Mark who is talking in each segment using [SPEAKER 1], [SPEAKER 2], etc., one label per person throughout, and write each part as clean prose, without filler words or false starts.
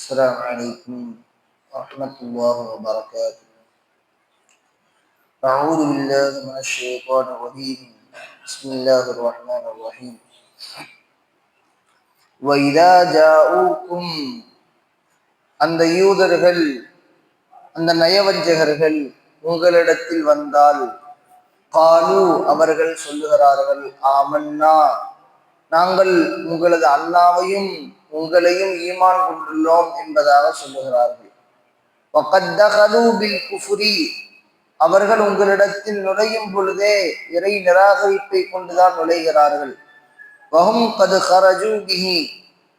[SPEAKER 1] السلام عليكم ورحمة الله وبركاته. أعوذ بالله من الشيطان الرجيم. بسم الله الرحمن الرحيم. وإذا جاءوكم அந்த யூதர்கள் அந்த நயவஞ்சகர்கள் உங்களிடத்தில் வந்தால் காலு அவர்கள் சொல்லுகிறார்கள் ஆமன்னா நாங்கள் உங்களது அல்லாவையும் உங்களையும் ஈமான் கொண்டுள்ளோம் என்பதாக சொல்லுகிறார்கள். அவர்கள் உங்களிடத்தில் நுழையும் பொழுதே இறை நிராகரிப்பை கொண்டுதான் நுழைகிறார்கள். வஹும் கது ஹரஜூ பிஹி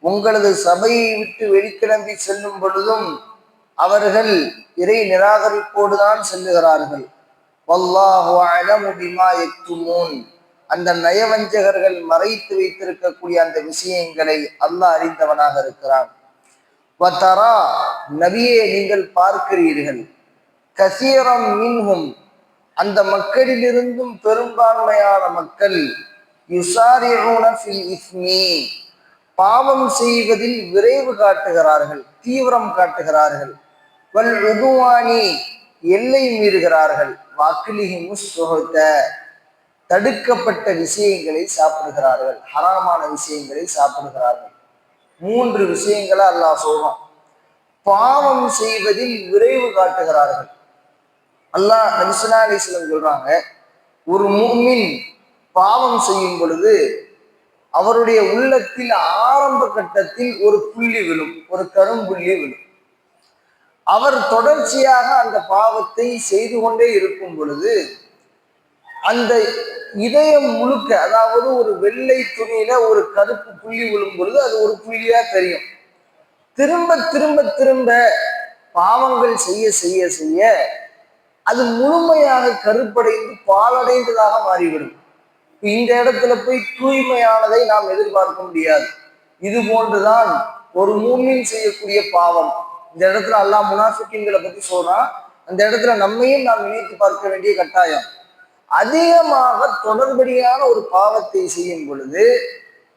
[SPEAKER 1] உங்களது சபையை விட்டு வெளிக்கிளம்பி செல்லும் பொழுதும் அவர்கள் இறை நிராகரிப்போடுதான் செல்லுகிறார்கள். வல்லாஹு அலமு பிமா யக்துமூன் அந்த நயவஞ்சகர்கள் மறைத்து வைத்திருக்கக்கூடிய அந்த விஷயங்களை அல்லாஹ் அறிந்தவனாக இருக்கிறான். வதரா நபியே நீங்கள் பார்க்கிறீர்கள் கசீரம் மின்ஹும் அந்த மக்களிலிருந்தும் பெரும்பான்மையான மக்கள் யுசாரிஊன ஃபில் இஸ்மி பாவம் செய்வதில் விரைவு காட்டுகிறார்கள், தீவிரம் காட்டுகிறார்கள். வல் உதுவானி எல்லை மீறுகிறார்கள். வாக்கிலிஹிமு சுஹத தடுக்கப்பட்ட விஷயங்களை சாப்பிடுகிறார்கள், ஹராமான விஷயங்களை சாப்பிடுகிறார்கள். 3 விஷயங்களை அல்லாஹ் சொல்றான். பாவம் செய்வதில் விரைவு காட்டுகிறார்கள். அல்லாஹ் நபி ஸல்லல்லாஹு அலைஹி வஸல்லம் சொல்றாங்க, ஒரு முஃமின் பாவம் செய்யும் பொழுது அவருடைய உள்ளத்தில் ஆரம்ப கட்டத்தில் ஒரு புள்ளி விழும், ஒரு கரும்புள்ளி விழும். அவர் தொடர்ச்சியாக அந்த பாவத்தை செய்து கொண்டே இருக்கும் பொழுது அந்த இதயம் முழுக்க, அதாவது ஒரு வெள்ளை துணியில ஒரு கருப்பு புள்ளி விழும் பொழுது அது ஒரு புள்ளியா தெரியும். திரும்ப திரும்ப திரும்ப பாவங்கள் செய்ய செய்ய செய்ய அது முழுமையாக கருப்படைந்து பாலடைந்ததாக மாறிவிடும். இந்த இடத்துல போய் தூய்மையானதை நாம் எதிர்பார்க்க முடியாது. இது போன்றுதான் ஒரு மூமின் செய்யக்கூடிய பாவம். இந்த இடத்துல அல்லாஹ் முனாஃபிக்கீன்களை பத்தி சொல்றா. அந்த இடத்துல நம்மையும் நாம் நினைத்து பார்க்க வேண்டிய கட்டாயம். அதிகமாக தொடர்படியான ஒரு பாவத்தை செய்யும் பொழுது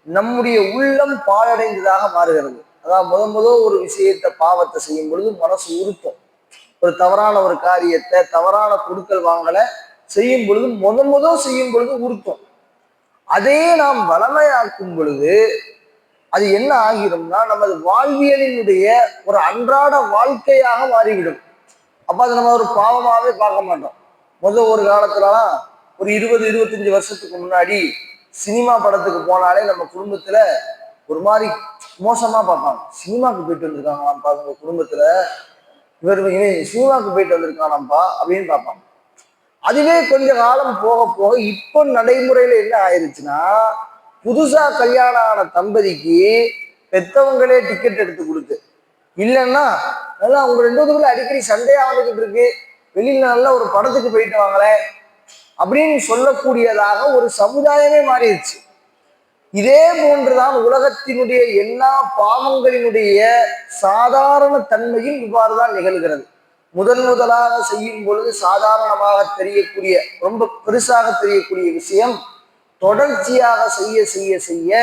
[SPEAKER 1] நம்முடைய உள்ளம் பாழடைந்ததாக மாறுகிறது. அதாவது முதல் ஒரு விஷயத்தை பாவத்தை செய்யும் பொழுது மனசு உறுத்தும். ஒரு தவறான ஒரு காரியத்தை, தவறான கொடுக்கல் வாங்கலை செய்யும் பொழுது முதல் செய்யும் பொழுது உறுத்தும். அதே நாம் வளமையாக்கும் பொழுது அது என்ன ஆகிரும்னா நமது வாழ்வியலினுடைய ஒரு அன்றாட வாழ்க்கையாக மாறிவிடும். அப்ப அது நம்ம ஒரு பாவமாவே பார்க்க மாட்டோம். ஒரு காலத்துலலாம் ஒரு 20-25 வருஷத்துக்கு முன்னாடி சினிமா படத்துக்கு போனாலே நம்ம குடும்பத்துல ஒரு மாதிரி மோசமா பார்ப்பாங்க. சினிமாக்கு போயிட்டு வந்திருக்காங்களாம்ப்பா உங்க குடும்பத்துல, இவர் சினிமாக்கு போயிட்டு வந்திருக்கானாம்ப்பா அப்படின்னு பார்ப்பாங்க. அதுவே கொஞ்ச காலம் போக போக இப்போ நடைமுறையில என்ன ஆயிடுச்சுன்னா, புதுசா கல்யாணம் ஆன தம்பதிக்கு பெத்தவங்களே டிக்கெட் எடுத்து கொடுத்து, இல்லைன்னா நல்லா அவங்க 2 பேருக்குள்ள அடிக்கடி சண்டையா வந்துகிட்டு இருக்கு, வெளியில நல்ல ஒரு படத்துக்கு போயிட்டு வாங்களே அப்படின்னு சொல்லக்கூடியதாக ஒரு சமுதாயமே மாறிடுச்சு. இதே போன்றுதான் உலகத்தினுடைய எல்லா பாவங்களினுடைய சாதாரண தன்மையும் இவ்வாறுதான் நிகழ்கிறது. முதலாக செய்யும் பொழுது சாதாரணமாக தெரியக்கூடிய, ரொம்ப பெருசாக தெரியக்கூடிய விஷயம் தொடர்ச்சியாக செய்ய செய்ய செய்ய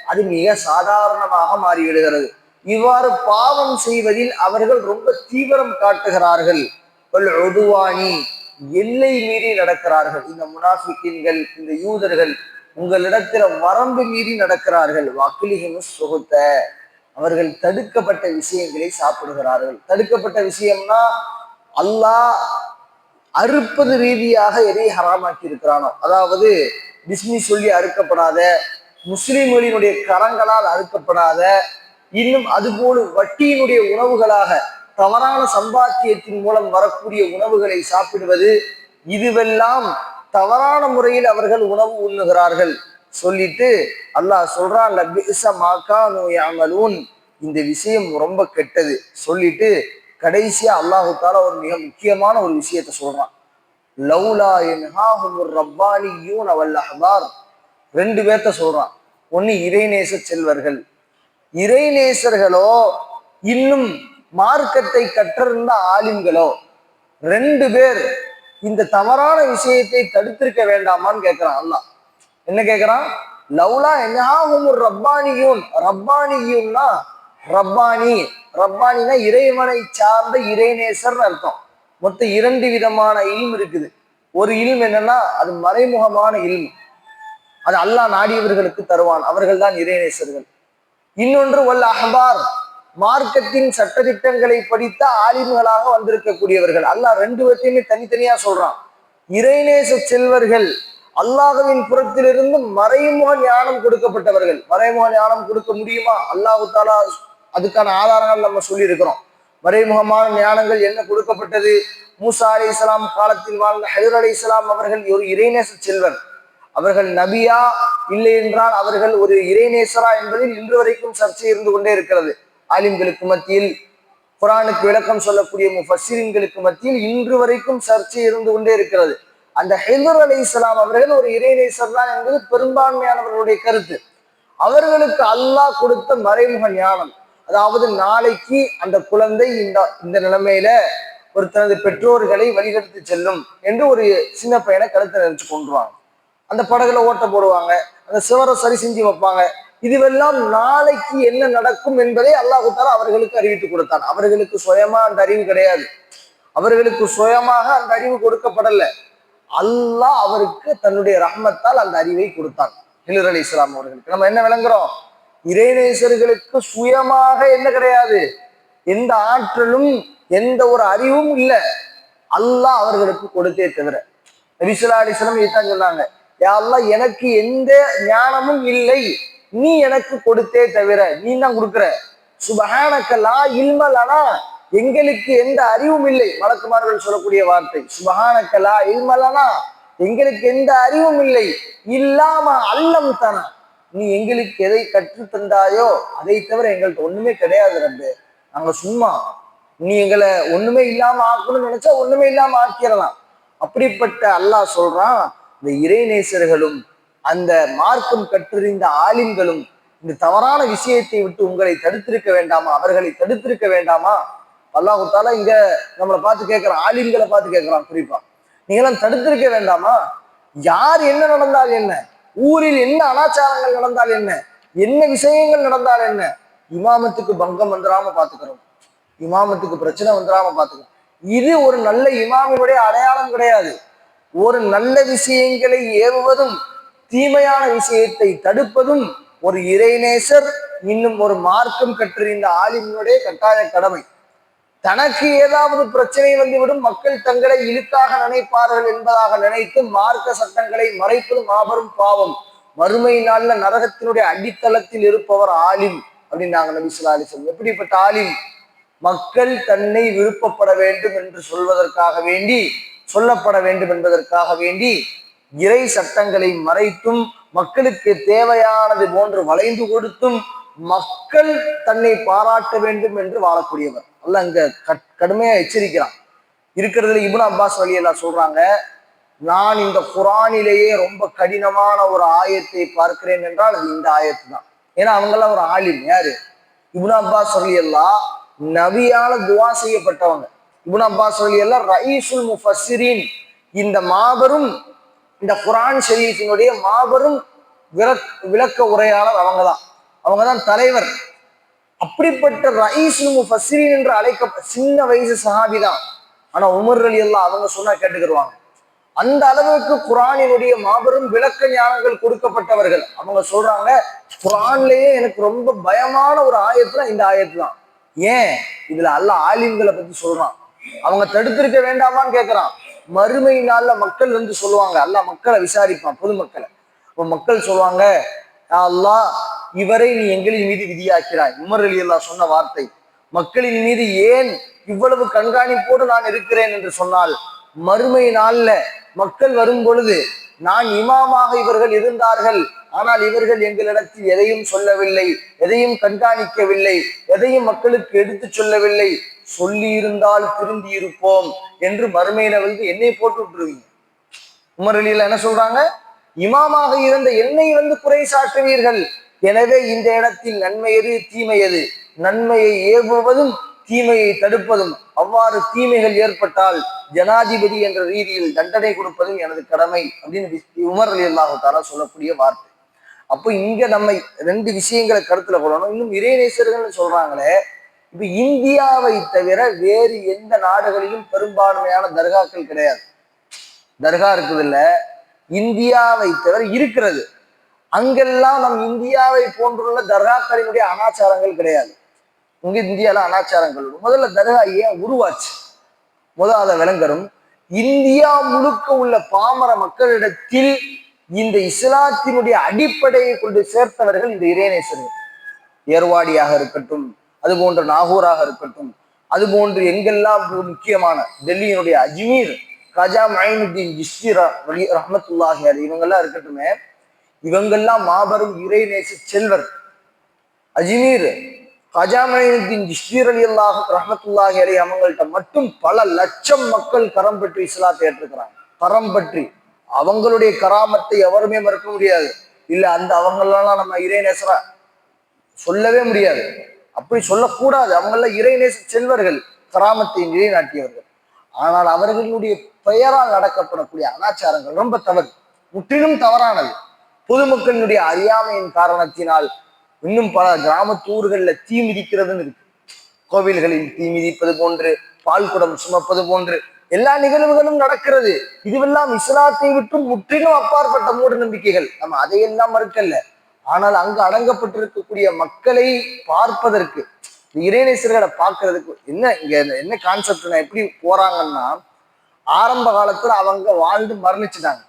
[SPEAKER 1] அது மிக சாதாரணமாக மாறிவிடுகிறது. இவ்வாறு பாவம் செய்வதில் அவர்கள் ரொம்ப தீவிரம் காட்டுகிறார்கள். உதுவானி எல்லை மீறி நடக்கிறார்கள். இந்த முனாஃபிக்கீன்கள், இந்த யூதர்கள் உங்களிடத்துல வரம்பு மீறி நடக்கிறார்கள். வாக்கிலிஹிமு சுஹத அவர்கள் தடுக்கப்பட்ட விஷயங்களை சாப்பிடுகிறார்கள். தடுக்கப்பட்ட விஷயம்னா அல்லாஹ் அறுப்பது ரீதியாக எதை ஹராமாக்கி இருக்கிறானோ, அதாவது பிஸ்மி சொல்லி அறுக்கப்படாத, முஸ்லிம்களினுடைய கரங்களால் அறுக்கப்படாத, இன்னும் அதுபோல வட்டியினுடைய உணவுகளாக தவறான சம்பாத்தியத்தின் மூலம் வரக்கூடிய உணவுகளை சாப்பிடுவது, இதுவெல்லாம் தவறான முறையில் அவர்கள் உணவு உண்ணுகிறார்கள் சொல்லிட்டு அல்லாஹ் சொல்றான், இந்த விஷயம் ரொம்ப கெட்டது சொல்லிட்டு கடைசியா அல்லாஹு தாலா ஒரு மிக முக்கியமான ஒரு விஷயத்த சொல்றான். லௌலா யன்ஹாஹுமுர் ரப்பானியூன வல் அஹ்பார் 2 பேர்த்த சொல்றான். ஒன்னு இறைநேச செல்வர்கள், இறைநேசர்களோ இன்னும் மார்க்கத்தை கற்றிருந்த ஆலிம்களோ 2 பேர் இந்த தவறான விஷயத்தை தடுத்திருக்க வேண்டாமான்னு கேட்கிறான் அல்லாஹ். என்ன கேட்கிறான்? லவ்லா யன்ஹாஹுமுர் ரப்பானியூன், ரப்பானியூன்னா ரப்பானி. ரப்பானினா இறைவனை சார்ந்த இறைநேசர் அர்த்தம். மொத்தம் 2 விதமான இல்ம் இருக்குது. ஒரு இல்ம் என்னன்னா அது மறைமுகமான இல்ம், அது அல்லாஹ் நாடியவர்களுக்கு தருவான், அவர்கள் தான் இறைநேசர்கள். இன்னொன்று வல் அஹ்பார், மார்க்கத்தின் சட்டதிட்டங்களை படித்த ஆலிம்களாக வந்திருக்கக்கூடியவர்கள். அல்லாஹ் 2 பேர்த்தையுமே தனித்தனியா சொல்றான். இறைநேச செல்வர்கள் அல்லாஹ்வின் புறத்திலிருந்து மறைமுக ஞானம் கொடுக்கப்பட்டவர்கள். மறைமுக ஞானம் கொடுக்க முடியுமா? அல்லாஹு தாலா அதுக்கான ஆதாரங்கள் நம்ம சொல்லி இருக்கிறோம். மறைமுகமான ஞானங்கள் என்ன கொடுக்கப்பட்டது? மூசா அலைஹிஸ்ஸலாம் காலத்தில் வாழ்ந்த ஹிதர் அலைஹிஸ்ஸலாம் அவர்கள் ஒரு இறைநேச செல்வர். அவர்கள் நபியா இல்லை என்றால் அவர்கள் ஒரு இறைநேசரா என்பதில் இன்று வரைக்கும் சர்ச்சை இருந்து கொண்டே இருக்கிறது. ஆலிம்களுக்கு மத்தியில், குர்ஆனுக்கு விளக்கம் சொல்லக்கூடிய முஃபஸ்ஸிரீன்களுக்கு மத்தியில் இன்று வரைக்கும் சர்ச்சை இருந்து கொண்டே இருக்கிறது. அந்த ஹிதர் அலைஹிஸ்ஸலாம் அவர்கள் ஒரு இறைநேசர் தான் என்பது பெரும்பான்மையானவர்களுடைய கருத்து. அவர்களுக்கு அல்லாஹ் கொடுத்த மறைமுக ஞானம், அதாவது நாளைக்கு அந்த குழந்தை இந்த நிலைமையில ஒரு தனது பெற்றோர்களை வழிகெடுத்து செல்லும் என்று ஒரு சின்ன பையனை கருத்தை நினைச்சு கொண்டுருவாங்க. அந்த படகுல ஓட்ட போடுவாங்க, அந்த சிவரை சரி செஞ்சு வைப்பாங்க. இதுவெல்லாம் நாளைக்கு என்ன நடக்கும் என்பதை அல்லாஹு தஆலா அவர்களுக்கு அறிவித்து கொடுத்தான். அவர்களுக்கு சுயமா அந்த அறிவு கிடையாது, அவர்களுக்கு சுயமாக அந்த அறிவு கொடுக்கப்படல. அல்லாஹ் அவருக்கு தன்னுடைய ரஹ்மத்தால் அந்த அறிவை கொடுத்தான் ஹிதர் அலைஹிஸ்ஸலாம் அவர்களுக்கு. நம்ம என்ன விளங்குறோம்? இறைநேசர்களுக்கு சுயமாக என்ன கிடையாது, எந்த ஆற்றலும் எந்த ஒரு அறிவும் இல்லை, அல்லாஹ் அவர்களுக்கு கொடுத்தே தவிர. நபி ஸல்லல்லாஹு அலைஹி வஸல்லம் இதைத்தான் சொன்னாங்க, யா அல்லாஹ் எனக்கு எந்த ஞானமும் இல்லை, நீ எனக்கு கொடுத்தே தவிர, நீ தான் கொடுக்குற. சுபஹானக லா இல்ம லனா, எங்களுக்கு எந்த அறிவும் இல்லை. மலக்குமார்கள் சொல்லக்கூடிய வார்த்தை சுபஹானக லா இல்ம லனா, எங்களுக்கு எந்த அறிவும் இல்லை. இல்லாம அல்லம் தனா, நீ எங்களுக்கு எதை கற்று தந்தாயோ அதை தவிர எங்கள்கிட்ட ஒண்ணுமே கிடையாது ரப்பே, நாங்க சும்மா, நீ எங்களை ஒண்ணுமே இல்லாம ஆக்கணும்னு நினைச்சா ஒண்ணுமே இல்லாம ஆக்கிடலாம். அப்படிப்பட்ட அல்லாஹ் சொல்றான், இந்த இறைநேசர்களும் அந்த மார்க்கம் கற்றறிந்த ஆலிம்களும் இந்த தவறான விஷயத்தை விட்டு உங்களை தடுத்திருக்க வேண்டாமா, அவர்களை தடுத்திருக்க வேண்டாமா? அல்லாஹு தாலா இங்க நம்மளை பார்த்து கேட்கிறான், ஆலிம்களை பார்த்து கேட்கிறான் குறிப்பா, நீங்களாம் தடுத்திருக்க வேண்டாமா? யார் என்ன நடந்தால் என்ன, ஊரில் என்ன அனாச்சாரங்கள் நடந்தால் என்ன, என்ன விஷயங்கள் நடந்தால் என்ன, இமாமத்துக்கு பங்கம் வந்துடாம பாத்துக்கிறோம், இமாமத்துக்கு பிரச்சனை வந்துடாம பாத்துக்கிறோம். இது ஒரு நல்ல இமாமினுடைய அடையாளம் கிடையாது. ஒரு நல்ல விஷயங்களை ஏவுவதும் தீமையான விஷயத்தை தடுப்பதும் ஒரு இறைநேசர் இன்னும் ஒரு மார்க்கம் கற்றறிந்த ஆலிமினுடைய கட்டாய கடமை. தனக்கு ஏதாவது பிரச்சனை வந்துவிடும், மக்கள் தங்களை இழுக்காக நினைப்பார்கள் என்பதாக நினைத்து மார்க்க சட்டங்களை மறைப்பது மாபெரும் பாவம். மறுமை நாள்ல நரகத்தினுடைய அடித்தளத்தில் இருப்பவர் ஆலிம் அப்படின்னாங்க நபி ஸல்லல்லாஹு அலைஹி வஸல்லம். எப்படிப்பட்ட ஆலிம்? மக்கள் தன்னை விருப்பப்பட வேண்டும் என்று சொல்வதற்காக வேண்டி, சொல்லப்பட வேண்டும் என்பதற்காக வேண்டி இறை சட்டங்களை மறைத்தும் மக்களுக்கு தேவையானது போன்று வளைந்து கொடுத்தும் மக்கள் தன்னை பாராட்ட வேண்டும் என்று வாழக்கூடியவர். அல்ல அங்க கடுமையா எச்சரிக்கிறான். இருக்கிறதுல இப்னு அப்பாஸ் ரலியல்லாஹு சொல்றாங்க, நான் இந்த குர்ஆனிலேயே ரொம்ப கடினமான ஒரு ஆயத்தை பார்க்கிறேன் என்றால் அது இந்த ஆயத்து தான். ஏன்னா அவங்கெல்லாம் ஒரு ஆலிம். யாரு? இப்னு அப்பாஸ் ரலியல்லாஹு நபியால துவா செய்யப்பட்டவங்க. இப்னு அப்பாஸ் ரலியல்லாஹு ரயீசுல் முஃபஸ்ஸிரீன், இந்த மாபெரும் இந்த குர்ஆன் ஷரீஃபினுடைய மாபெரும் விளக்க உரையாளர் அவங்கதான் தலைவர். அப்படிப்பட்ட ரயீசுல் முஃபஸ்ஸிரீன் என்று சின்ன வயசு சஹாபி தான். ஆனா உமர் ரலியல்லாஹு அவங்க சொன்னா கேட்டுக்கிடுவாங்க. அந்த அளவுக்கு குர்ஆனினுடைய மாபெரும் விளக்க ஞானங்கள் கொடுக்கப்பட்டவர்கள். அவங்க சொல்றாங்க, குர்ஆன்லயே எனக்கு ரொம்ப பயமான ஒரு ஆயத்துல இந்த ஆயத்து தான். ஏன்? இதுல அல்லாஹ் ஆலிம்களை பத்தி சொல்றான். அவங்க தடுத்திருக்க வேண்டாமான்னு கேட்கிறான். மறுமை நாள்ல மக்கள் வந்து சொல்லுவாங்க, அல்லாஹ் மக்களை விசாரிப்பான், பொதுமக்களை. இப்போ மக்கள் சொல்லுவாங்க, அல்லாஹ் இவரை நீ எங்களின் மீது விதியாக்கிறாய். உமர் ரலியல்லாஹு சொன்ன வார்த்தை, மக்களின் மீது ஏன் இவ்வளவு கண்காணிப்போடு நான் இருக்கிறேன் என்று சொன்னால், மறுமை நாள்ல மக்கள் வரும் பொழுது நான் இமாமாக இவர்கள் இருந்தார்கள், ஆனால் இவர்கள் எங்களிடத்தில் எதையும் சொல்லவில்லை, எதையும் கண்காணிக்கவில்லை, எதையும் மக்களுக்கு எடுத்து சொல்லவில்லை, சொல்லி இருந்தால் திருந்தி இருப்போம் என்று மறுமையில வந்து என்னை போட்டு விட்டுருவீங்க. உமர் ரலியல்லாஹு என்ன சொல்றாங்க? இமாமாக இருந்த என்னை வந்து குறை சாட்டுவீர்கள். எனவே இந்த இடத்தில் நன்மை எது, தீமை எது? நன்மையை ஏவுவதும் தீமையை தடுப்பதும், அவ்வாறு தீமைகள் ஏற்பட்டால் ஜனாதிபதி என்ற ரீதியில் தண்டனை கொடுப்பதும் எனது கடமை அப்படின்னு உமர் ரலியல்லாஹு தஆலா சொல்லக்கூடிய வார்த்தை. அப்போ இங்க நம்ம ரெண்டு விஷயங்களை கருத்துல கொள்ளணும். இன்னும் இறைநேசர்கள்னு சொல்றாங்களே, இப்ப இந்தியாவை தவிர வேறு எந்த நாடுகளிலும் பெரும்பான்மையான தர்காக்கள் கிடையாது. தர்கா இருக்குது இல்ல, இந்தியாவை தவிர இருக்கிறது. அங்கெல்லாம் நம் இந்தியாவை போன்றுள்ள தர்காக்களினுடைய அனாச்சாரங்கள் கிடையாது. இங்க இந்தியால அனாச்சாரங்கள் முதல்ல தர்கா ஏன் உருவாச்சு, முதல் அதை விளங்கரும். இந்தியா முழுக்க உள்ள பாமர மக்களிடத்தில் இந்த இஸ்லாத்தினுடைய அடிப்படையை கொண்டு சேர்த்தவர்கள் இந்த இறைநேசர்கள். ஏர்வாடியாக இருக்கட்டும், அது போன்ற நாகூராக இருக்கட்டும், அது போன்று எங்கெல்லாம் முக்கியமான டெல்லியினுடைய அஜ்மீர் காஜா மঈனுத்தீன் சிஸ்தி ரஹ்மத்துல்லாஹி அலைஹி இவங்கெல்லாம் இருக்கட்டுமே, இவங்கெல்லாம் மாபெரும் இறைநேச செல்வர். அஜ்மீர் காஜா மঈனுத்தீன் சிஸ்தி ரஹ்மத்துல்லாஹி அலைஹி அவங்கள்ட்ட மட்டும் பல லட்சம் மக்கள் கரம் பற்றி இஸ்லாத்தை ஏற்றுக்கிறாங்க. கரம் பற்றி அவங்களுடைய கராமத்தை எவருமே மறுக்க முடியாது. இல்ல அந்த அவங்களெல்லாம் நம்ம இறைநேசரா சொல்லவே முடியாது, அப்படி சொல்லக்கூடாது. அவங்கள இறைநேச செல்வர்கள், கராமத்தை நிலைநாட்டியவர்கள். ஆனால் அவர்களுடைய பெயரால் நடக்கப்படக்கூடிய அனாச்சாரங்கள் ரொம்ப தவறு, முற்றிலும் தவறானது. பொதுமக்களினுடைய அறியாமையின் காரணத்தினால் இன்னும் பல கிராமத்தூர்கள்ல தீ மிதிக்கிறதுன்னு இருக்கு. கோவில்களில் தீ மிதிப்பது போன்று, பால் குடம் சுமப்பது போன்று எல்லா நிகழ்வுகளும் நடக்கிறது. இதுவெல்லாம் இஸ்லாத்தை விட்டு முற்றிலும் அப்பாற்பட்ட மூட நம்பிக்கைகள். நம்ம அதையெல்லாம் மறுக்கல்ல. ஆனால் அங்கு அடங்கப்பட்டிருக்கக்கூடிய மக்களை பார்ப்பதற்கு, இறைநேசர்களை பார்க்கறதுக்கு என்ன கான்செப்ட் எப்படி போறாங்கன்னா, ஆரம்ப காலத்துல அவங்க வாழ்ந்து மரணிச்சுட்டாங்க.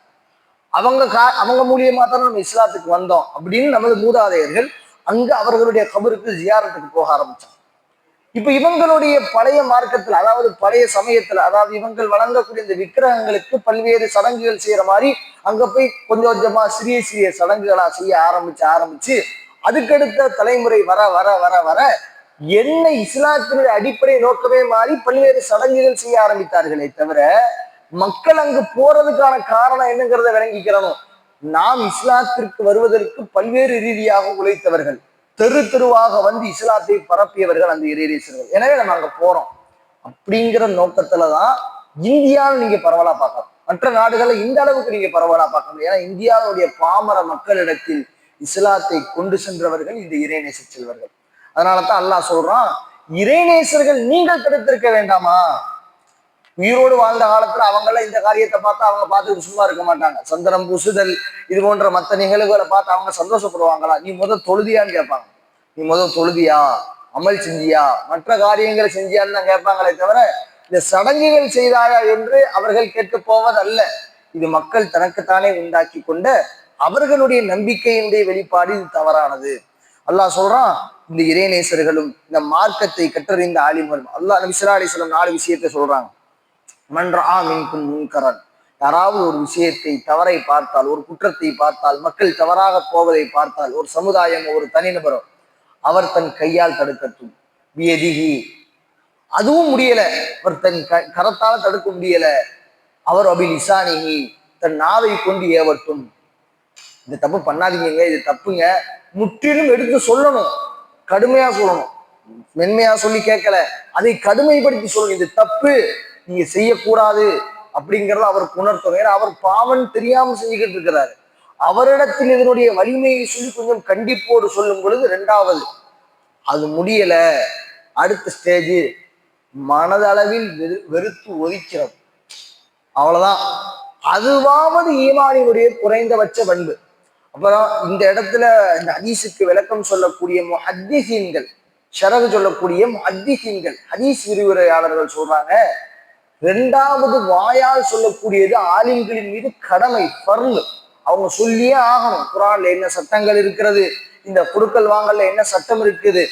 [SPEAKER 1] அவங்க மூலியமா தான் நம்ம இஸ்லாத்துக்கு வந்தோம் அப்படின்னு நமது மூதாதையர்கள் அங்கு அவர்களுடைய கபருக்கு ஜியாரத்துக்கு போக ஆரம்பிச்சாங்க. இப்ப இவங்களுடைய பழைய மார்க்கத்துல, அதாவது பழைய சமயத்துல, அதாவது இவங்கள் வழங்கக்கூடிய இந்த விக்கிரகங்களுக்கு பல்வேறு சடங்குகள் செய்யற மாதிரி அங்க போய் கொஞ்சம் கொஞ்சமா சிறிய சிறிய சடங்குகளா செய்ய ஆரம்பிச்சு அதுக்கடுத்த தலைமுறை வர வர வர வர என்ன இஸ்லாத்தினுடைய அடிப்படை நோக்கமே மாறி பல்வேறு சடங்குகள் செய்ய ஆரம்பித்தார்களே தவிர, மக்கள் அங்கு போறதுக்கான காரணம் என்னங்கிறத விளங்கிக்கிறோம். நாம் இஸ்லாத்திற்கு வருவதற்கு பல்வேறு ரீதியாக உழைத்தவர்கள், தெரு தெருவாக வந்து இஸ்லாத்தை பரப்பியவர்கள் அந்த இறைநேசர்கள். எனவே நம்ம அங்க போறோம் அப்படிங்கிற நோக்கத்துலதான் இந்தியாவில் நீங்க பரவலா பார்க்கலாம். மற்ற நாடுகளை இந்த அளவுக்கு நீங்க பரவலா பார்க்க முடியும். ஏன்னா இந்தியாவுடைய பாமர மக்களிடத்தில் இஸ்லாத்தை கொண்டு சென்றவர்கள் இந்த இறைநேச செல்வர்கள். அதனாலதான் அல்லாஹ் சொல்றான், இறைநேசர்கள் நீங்கள் தடுத்திருக்க வேண்டாமா? உயிரோடு வாழ்ந்த காலத்துல அவங்கெல்லாம் இந்த காரியத்தை பார்த்து அவங்க பார்த்துட்டு சும்மா இருக்க மாட்டாங்க. சந்தனம் பூசுதல் இது போன்ற மற்ற நிகழ்வுகளை பார்த்து அவங்க சந்தோஷப்படுவாங்களா? நீ முதல் தொழுதியான்னு கேட்பாங்க. நீ முதல் தொழுதியா, அமல் செஞ்சியா, மற்ற காரியங்களை செஞ்சியான்னு தான் கேட்பாங்களே தவிர இந்த சடங்குகள் செய்தாயா என்று அவர்கள் கேட்க போவதல்ல. இது மக்கள் தனக்குத்தானே உண்டாக்கி கொண்ட அவர்களுடைய நம்பிக்கையினுடைய வெளிப்பாடு. இது தவறானது. அல்லாஹ் சொல்றான், இந்த இறைநேசர்களும் இந்த மார்க்கத்தை கற்றறிந்த ஆலிம்களும், அல்லாஹ் நபி ஸல்லல்லாஹு அலைஹி வஸல்லம் 4 விஷயத்தை சொல்றாங்க. மன்ரா மின்கும் முன்கரன், யாராவது ஒரு விஷயத்தை தவறை பார்த்தால், ஒரு குற்றத்தை பார்த்தால், மக்கள் தவறாக போவதை பார்த்தால், ஒரு சமுதாயம் ஒரு தனிநபரோ அவர் தன் கையால் தடுக்கட்டும். வியதிகி, அதுவும் முடியல, அவர் தன் கரத்தால தடுக்க முடியல, அவர் அபில் இசானிகி, தன் நாவை கொண்டு ஏவட்டும். இந்த தப்பு பண்ணாதீங்க, இது தப்புங்க, முற்றிலும் எடுத்து சொல்லணும், கடுமையா சொல்லணும். மென்மையா சொல்லி கேட்கல, அதை கடுமைப்படுத்தி சொல்லணும். இது தப்பு, நீங்க செய்யக்கூடாது அப்படிங்கிறத அவருக்கு உணர்த்தணும். ஏன்னா அவர் பாவம் தெரியாம செஞ்சுக்கிட்டு இருக்கிறாரு. அவரிடத்தில் இதனுடைய வலிமையை சொல்லி கொஞ்சம் கண்டிப்போடு சொல்லும் பொழுது, இரண்டாவது அது முடியல, அடுத்த ஸ்டேஜ் மனதளவில் வெறுத்து ஒதுக்கிறது. அவ்வளவுதான். அதுவாவது ஈமானினுடைய குறைந்தபட்ச பண்பு. அப்புறம் இந்த இடத்துல இந்த ஹதீஸுக்கு விளக்கம் சொல்லக்கூடிய முஹத்திஸீன்கள், ஷரஹ் சொல்லக்கூடிய முஹத்திஸீன்கள், ஹதீஸ் விரிவுரையாளர்கள் சொல்றாங்க, இரண்டாவது வாயால் சொல்லக்கூடியது ஆலிம்களின் மீது கடமை, ஃபர்ல். அவங்க சொல்லியே ஆகணும். குர்ஆன்ல என்ன சட்டங்கள் இருக்கிறது, இந்த குடுக்கல் வாங்கல்ல என்ன சட்டம் இருக்குது,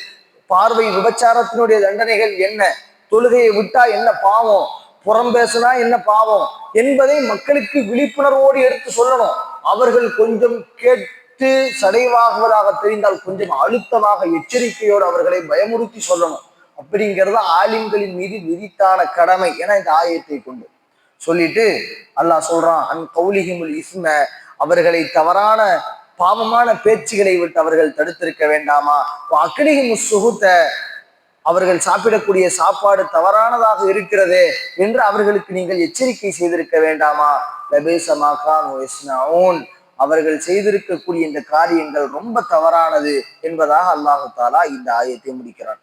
[SPEAKER 1] பார்வை விபச்சாரத்தினுடைய தண்டனைகள் என்ன, தொழுகையை விட்டா என்ன பாவம், புறம் பேசினா என்ன பாவம் என்பதை மக்களுக்கு விழிப்புணர்வோடு எடுத்து சொல்லணும். அவர்கள் கொஞ்சம் கேட்டு சடைவாகுவதாக தெரிந்தால் கொஞ்சம் அழுத்தமாக எச்சரிக்கையோடு அவர்களை பயமுறுத்தி சொல்லணும். அப்படிங்கிறத ஆலிம்களின் மீது விதித்தான கடமை. ஏன்னா இந்த ஆயத்தை கொண்டு சொல்லிட்டு அல்லாஹ் சொல்றான், அன் கௌலிஹிமுல் இஸ்ம, அவர்களை தவறான பாவமான பேச்சுகளை விட்டு அவர்கள் தடுத்திருக்க வேண்டாமா? அக்லிஹிமுஸ் சுஹுத, அவர்கள் சாப்பிடக்கூடிய சாப்பாடு தவறானதாக இருக்கிறது என்று அவர்களுக்கு நீங்கள் எச்சரிக்கை செய்திருக்க வேண்டாமா? லபீஸ மா கானூ யஸ்னஊன், அவர்கள் செய்திருக்கக்கூடிய இந்த காரியங்கள் ரொம்ப தவறானது என்பதாக அல்லாஹு தாலா இந்த ஆயத்தை முடிக்கிறார்.